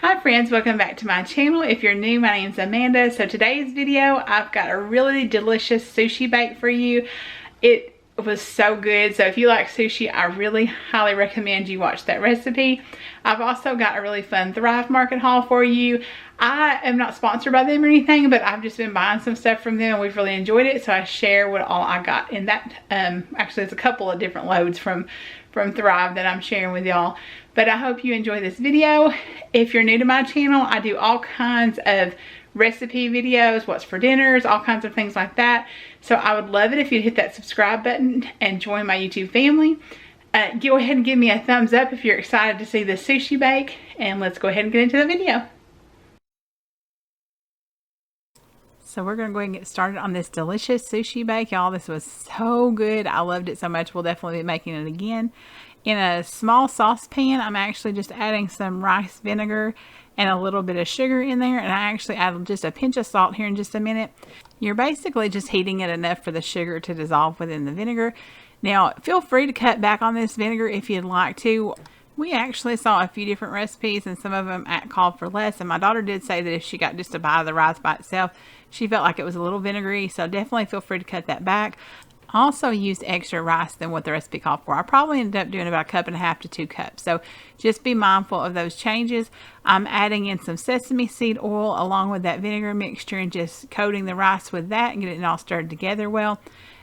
Hi friends, welcome back to my channel. If you're new, my name's Amanda. So today's video, I've got a really delicious sushi bake for you. It was so good. So if you like sushi, I really highly recommend you watch that recipe. I've also got a really fun Thrive Market haul for you. I am not sponsored by them or anything, but I've just been buying some stuff from them and we've really enjoyed it. So I share what all I got in that. Actually, there's a couple of different loads from Thrive that I'm sharing with y'all. But I hope you enjoy this video. If you're new to my channel, I do all kinds of recipe videos, what's for dinners, all kinds of things like that. So I would love it if you'd hit that subscribe button and join my YouTube family. Go ahead and give me a thumbs up if you're excited to see this sushi bake, and let's go ahead and get into the video. So we're gonna go ahead and get started on this delicious sushi bake, y'all. This was so good. I loved it so much. We'll definitely be making it again. In a small saucepan, I'm actually just adding some rice vinegar and a little bit of sugar in there, and I actually add just a pinch of salt here in just a minute. You're basically just heating it enough for the sugar to dissolve within the vinegar. Now, feel free to cut back on this vinegar if you'd like to. We actually saw a few different recipes, and some of them called for less, and my daughter did say that if she got just to buy the rice by itself, she felt like it was a little vinegary, so definitely feel free to cut that back. I also used extra rice than what the recipe called for. I probably ended up doing about 1.5 cups to 2 cups. So just be mindful of those changes. I'm adding in some sesame seed oil along with that vinegar mixture and just coating the rice with that and getting it all stirred together well.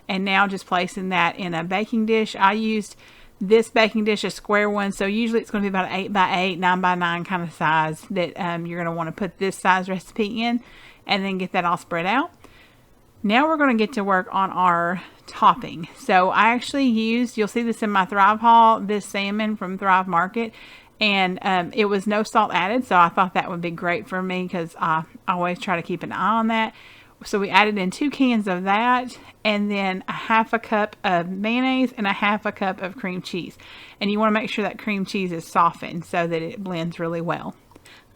And now just placing that in a baking dish. I used this baking dish, a square one. So usually it's going to be about an 8 by 8, 9 by 9 kind of size that you're going to want to put this size recipe in and then get that all spread out. Now we're going to get to work on our topping. So I actually used, you'll see this in my Thrive haul, this salmon from Thrive Market, and it was no salt added, so I thought that would be great for me because I always try to keep an eye on that. So we added in 2 cans of that, and then a 1/2 cup of mayonnaise and a 1/2 cup of cream cheese. And you want to make sure that cream cheese is softened so that it blends really well.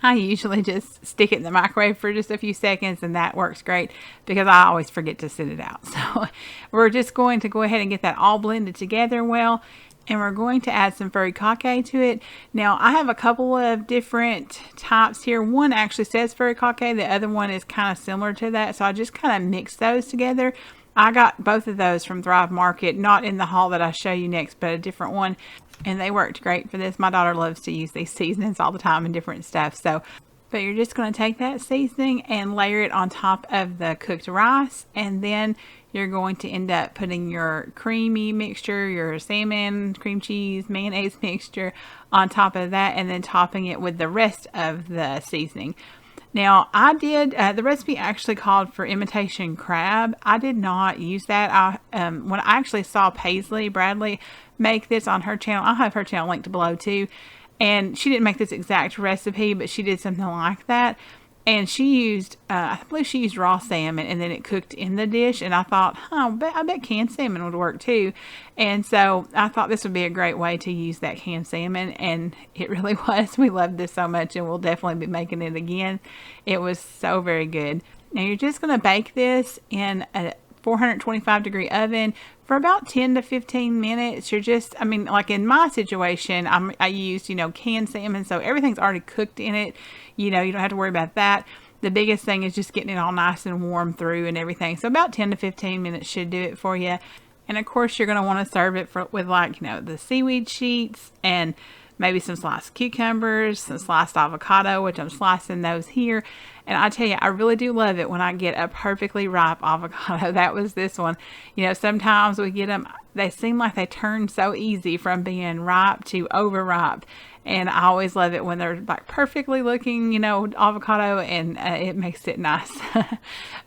I usually just stick it in the microwave for just a few seconds, and that works great because I always forget to sit it out. So we're just going to go ahead and get that all blended together well, and we're going to add some furikake to it. Now I have a couple of different types here. One actually says furikake, the other one is kind of similar to that, so I just kind of mix those together. I got both of those from Thrive Market, not in the haul that I show you next, but a different one. And they worked great for this. My daughter loves to use these seasonings all the time and different stuff. So, but you're just going to take that seasoning and layer it on top of the cooked rice. And then you're going to end up putting your creamy mixture, your salmon, cream cheese, mayonnaise mixture on top of that. And then topping it with the rest of the seasoning. Now, I did, the recipe actually called for imitation crab. I did not use that. When I actually saw Paisley Bradley make this on her channel, I'll have her channel linked below too. And she didn't make this exact recipe, but she did something like that. And she used, I believe she used raw salmon, and then it cooked in the dish. And I thought, I bet canned salmon would work too. And so I thought this would be a great way to use that canned salmon. And it really was. We loved this so much, and we'll definitely be making it again. It was so very good. Now you're just going to bake this in a 425-degree oven for about 10 to 15 minutes. You're just, I mean, like in my situation, I used, canned salmon, so everything's already cooked in it. You don't have to worry about that. The biggest thing is just getting it all nice and warm through and everything. So about 10 to 15 minutes should do it for you. And of course, you're going to want to serve it with the seaweed sheets and maybe some sliced cucumbers, some sliced avocado, which I'm slicing those here. And I tell you, I really do love it when I get a perfectly ripe avocado. That was this one. Sometimes we get them, they seem like they turn so easy from being ripe to overripe. And I always love it when they're like perfectly looking, avocado, and it makes it nice.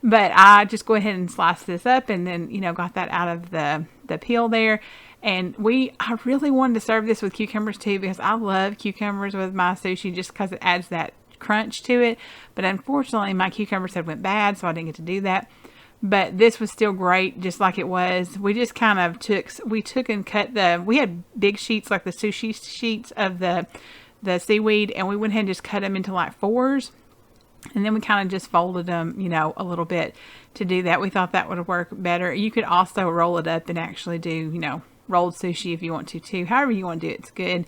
But I just go ahead and slice this up, and then, got that out of the peel there. And I really wanted to serve this with cucumbers too, because I love cucumbers with my sushi just because it adds that crunch to it. But unfortunately, my cucumbers had went bad, so I didn't get to do that. But this was still great, just like it was. We just kind of took and cut we had big sheets, like the sushi sheets of the seaweed, and we went ahead and just cut them into like 4s. And then we kind of just folded them, a little bit to do that. We thought that would work better. You could also roll it up and actually do, rolled sushi if you want to too. However you want to do it, it's good.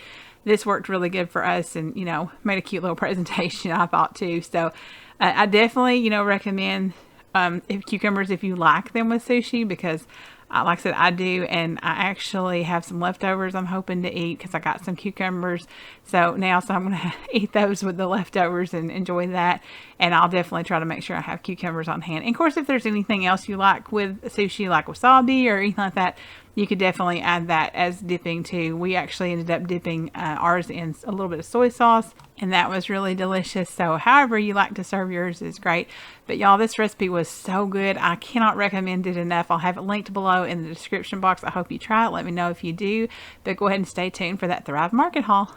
this worked really good for us, and you know, made a cute little presentation, I thought too. So I definitely, you know, recommend if cucumbers if you like them with sushi, because like I said, I do, and I actually have some leftovers I'm hoping to eat because I got some cucumbers. So I'm going to eat those with the leftovers and enjoy that. And I'll definitely try to make sure I have cucumbers on hand. And of course, if there's anything else you like with sushi, like wasabi or anything like that, you could definitely add that as dipping too. We actually ended up dipping ours in a little bit of soy sauce, and that was really delicious. So however you like to serve yours is great. But y'all, this recipe was so good. I cannot recommend it enough. I'll have it linked below in the description box. I hope you try it. Let me know if you do. But go ahead and stay tuned for that Thrive Market haul.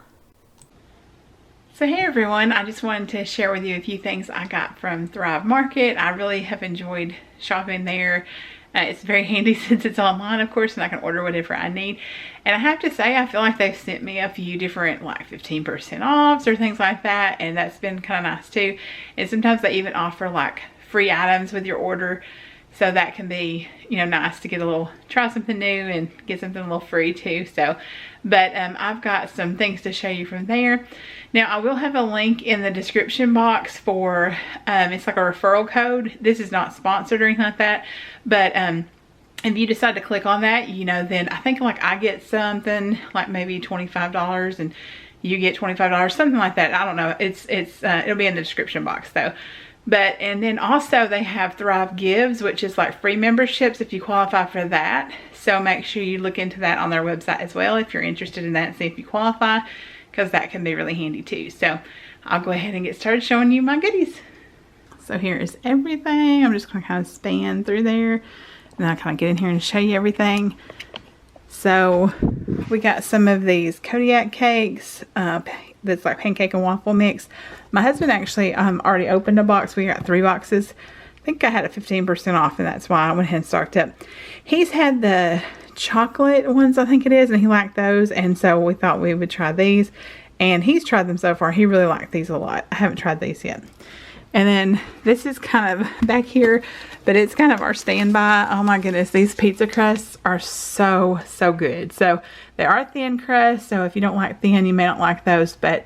So hey everyone, I just wanted to share with you a few things I got from Thrive Market. I really have enjoyed shopping there. It's very handy since it's online, of course, and I can order whatever I need. And I have to say, I feel like they've sent me a few different like 15% offs or things like that, and that's been kind of nice too. And sometimes they even offer like free items with your order, so that can be, you know, nice to get a little, try something new and get something a little free too. So, but I've got some things to show you from there. Now I will have a link in the description box for, it's like a referral code. This is not sponsored or anything like that, but if you decide to click on that, you know, then I think like I get something like maybe $25 and you get $25, something like that. I don't know. It'll be in the description box though. But, and then also they have Thrive Gives, which is like free memberships if you qualify for that. So make sure you look into that on their website as well if you're interested in that, and see if you qualify, because that can be really handy too. So I'll go ahead and get started showing you my goodies. So here is everything. I'm just going to kind of span through there, and then I'll kind of get in here and show you everything. So we got some of these Kodiak cakes. That's like pancake and waffle mix. My husband actually already opened a box. We got 3 boxes. I think I had it 15% off, and that's why I went ahead and stocked up. He's had the chocolate ones, I think it is, and he liked those, and so we thought we would try these, and he's tried them so far. He really liked these a lot. I haven't tried these yet. And then this is kind of back here, but it's kind of our standby. Oh my goodness, these pizza crusts are so good. So they are thin crust, so if you don't like thin, you may not like those, but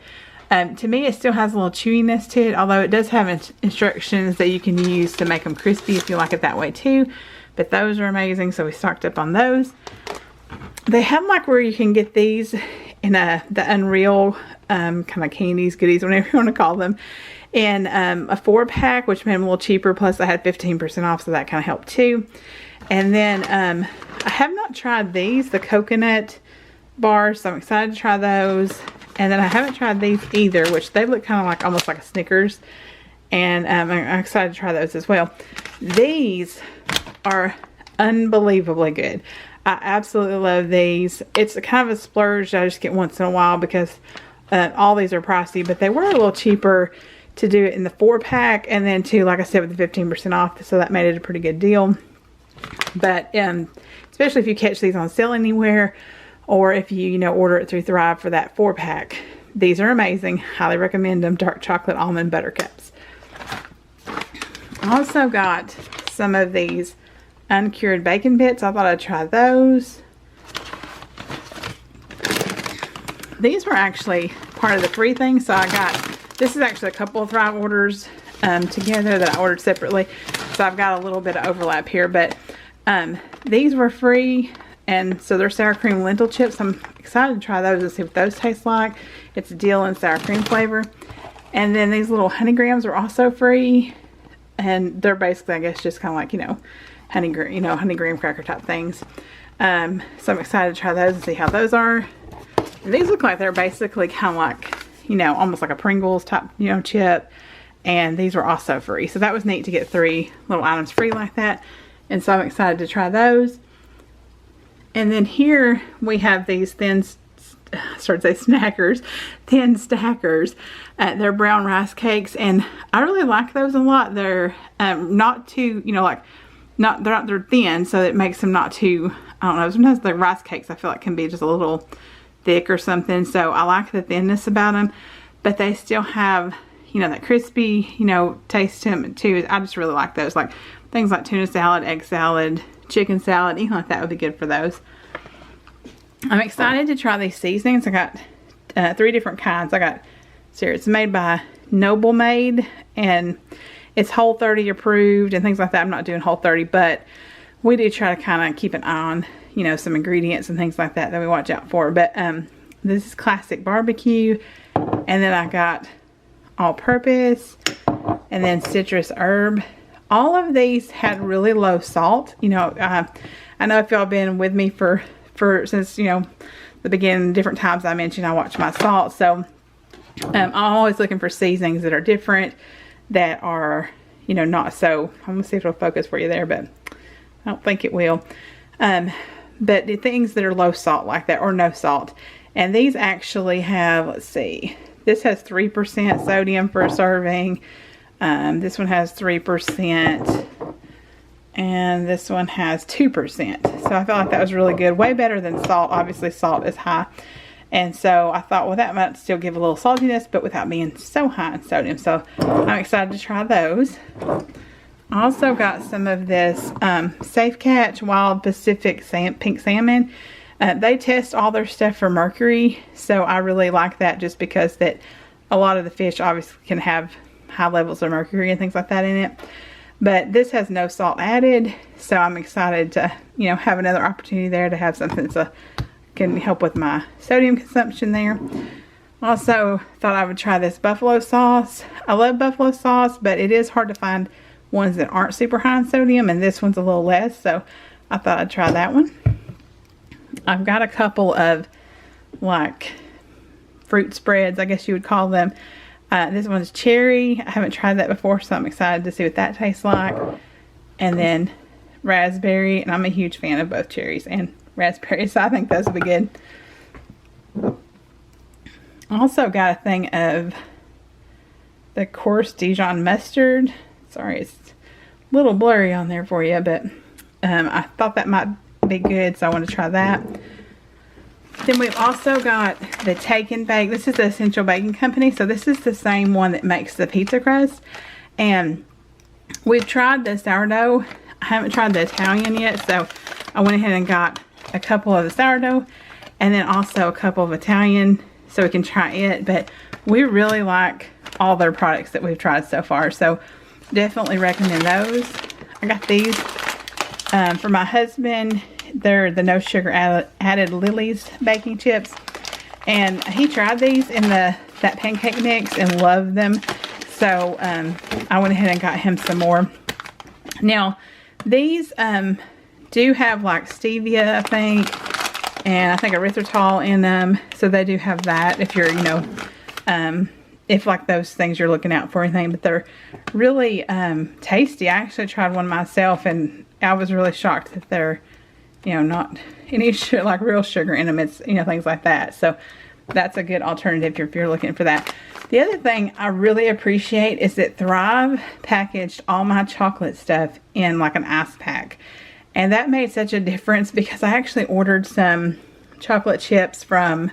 to me it still has a little chewiness to it, although it does have instructions that you can use to make them crispy if you like it that way too. But those are amazing, so we stocked up on those. They have like where you can get these in the Unreal kind of candies, goodies, whatever you want to call them, in a 4-pack, which made them a little cheaper, plus I had 15% off, so that kind of helped too. And then I have not tried these, the coconut bars, so I'm excited to try those. And then I haven't tried these either, which they look kind of like almost like a Snickers, and I'm excited to try those as well. These are unbelievably good. I absolutely love these. It's a kind of a splurge I just get once in a while, because all these are pricey, but they were a little cheaper to do it in the 4-pack, and then too, like I said, with the 15% off, so that made it a pretty good deal. But especially if you catch these on sale anywhere, or if you order it through Thrive for that 4-pack, these are amazing. Highly recommend them. Dark chocolate almond butter cups. I also got some of these uncured bacon bits. I thought I'd try those. These were actually part of the free thing, so I got, this is actually a couple of Thrive orders together that I ordered separately, so I've got a little bit of overlap here, but these were free, and so they're sour cream lentil chips. I'm excited to try those and see what those taste like. It's dill and sour cream flavor. And then these little honey grams are also free, and they're basically, I guess, just kind of like, honey graham cracker type things. So I'm excited to try those and see how those are. And these look like they're basically kind of like, almost like a Pringles type, chip. And these were also free. So that was neat to get 3 little items free like that. And so I'm excited to try those. And then here we have these thin snackers, thin stackers. They're brown rice cakes, and I really like those a lot. They're not too, they're thin, so it makes them not too, I don't know, sometimes the rice cakes I feel like can be just a little thick or something, so I like the thinness about them, but they still have, that crispy, taste to them too. I just really like those, like things like tuna salad, egg salad, chicken salad, anything like that would be good for those. I'm excited to try these seasonings. I got three different kinds. I got, so it's made by Noble Made, and it's Whole30 approved and things like that. I'm not doing Whole30, but we do try to kind of keep an eye on, you know, some ingredients and things like that we watch out for. But this is classic barbecue, and then I got all-purpose, and then citrus herb. All of these had really low salt. You know, I know if y'all been with me for since, you know, the beginning, different times I mentioned I watch my salt. So I'm always looking for seasonings that are different, that are, you know, not so, I'm gonna see if it'll focus for you there, but I don't think it will. But the things that are low salt like that, or no salt. And these actually have, let's see, this has 3% sodium for a serving. This one has 3%. And this one has 2%. So I felt like that was really good. Way better than salt. Obviously salt is high. And so I thought, well, that might still give a little saltiness, but without being so high in sodium. So I'm excited to try those. I also got some of this Safe Catch Wild Pacific Pink Salmon. They test all their stuff for mercury. So I really like that, just because that a lot of the fish obviously can have high levels of mercury and things like that in it. But this has no salt added, so I'm excited to, you know, have another opportunity there to have something that can help with my sodium consumption there. Also thought I would try this buffalo sauce. I love buffalo sauce, but it is hard to find ones that aren't super high in sodium, and this one's a little less, so I thought I'd try that one. I've got a couple of like fruit spreads, I guess you would call them. This one's cherry. I haven't tried that before, so I'm excited to see what that tastes like. And then raspberry, and I'm a huge fan of both cherries and raspberries, so I think those will be good. I also got a thing of the coarse Dijon mustard. Sorry, it's a little blurry on there for you, but I thought that might be good, so I want to try that. Then we've also got the Take and Bake. This is the Essential Baking Company. So this is the same one that makes the pizza crust. And we've tried the sourdough. I haven't tried the Italian yet. So I went ahead and got a couple of the sourdough. And then also a couple of Italian, so we can try it. But we really like all their products that we've tried so far. So definitely recommend those. I got these for my husband. They're the no sugar added Lily's baking chips, and he tried these in that pancake mix and loved them. So I went ahead and got him some more. Now these do have like stevia, I think, and I think erythritol in them, so they do have that if you're, you know, if like those things you're looking out for anything. But they're really tasty. I actually tried one myself, and I was really shocked that they're, you know, not any like real sugar in them. It's, you know, things like that. So that's a good alternative if you're looking for that. The other thing I really appreciate is that Thrive packaged all my chocolate stuff in like an ice pack. And that made such a difference, because I actually ordered some chocolate chips from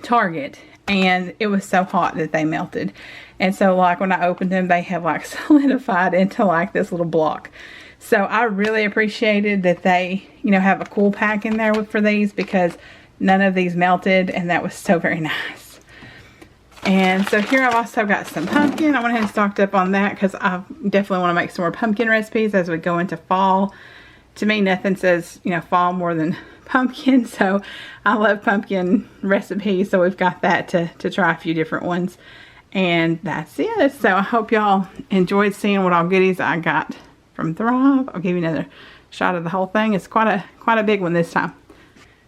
Target, and it was so hot that they melted. And so like when I opened them, they have like solidified into like this little block. So I really appreciated that they, you know, have a cool pack in there for these, because none of these melted, and that was so very nice. And so here I've also got some pumpkin. I went ahead and stocked up on that, because I definitely want to make some more pumpkin recipes as we go into fall. To me, nothing says, you know, fall more than pumpkin. So I love pumpkin recipes, so we've got that to try a few different ones. And that's it. So I hope y'all enjoyed seeing what all goodies I got from Thrive. I'll give you another shot of the whole thing. It's quite a big one this time.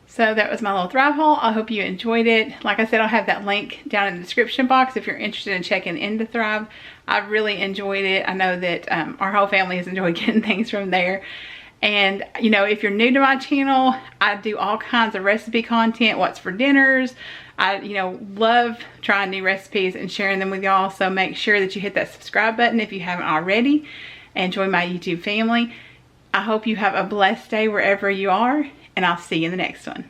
So that was my little Thrive haul. I hope you enjoyed it. Like I said, I'll have that link down in the description box if you're interested in checking into Thrive. I really enjoyed it. I know that our whole family has enjoyed getting things from there. And, you know, if you're new to my channel, I do all kinds of recipe content, what's for dinners. I, you know, love trying new recipes and sharing them with y'all. So make sure that you hit that subscribe button if you haven't already, and join my YouTube family. I hope you have a blessed day wherever you are, and I'll see you in the next one.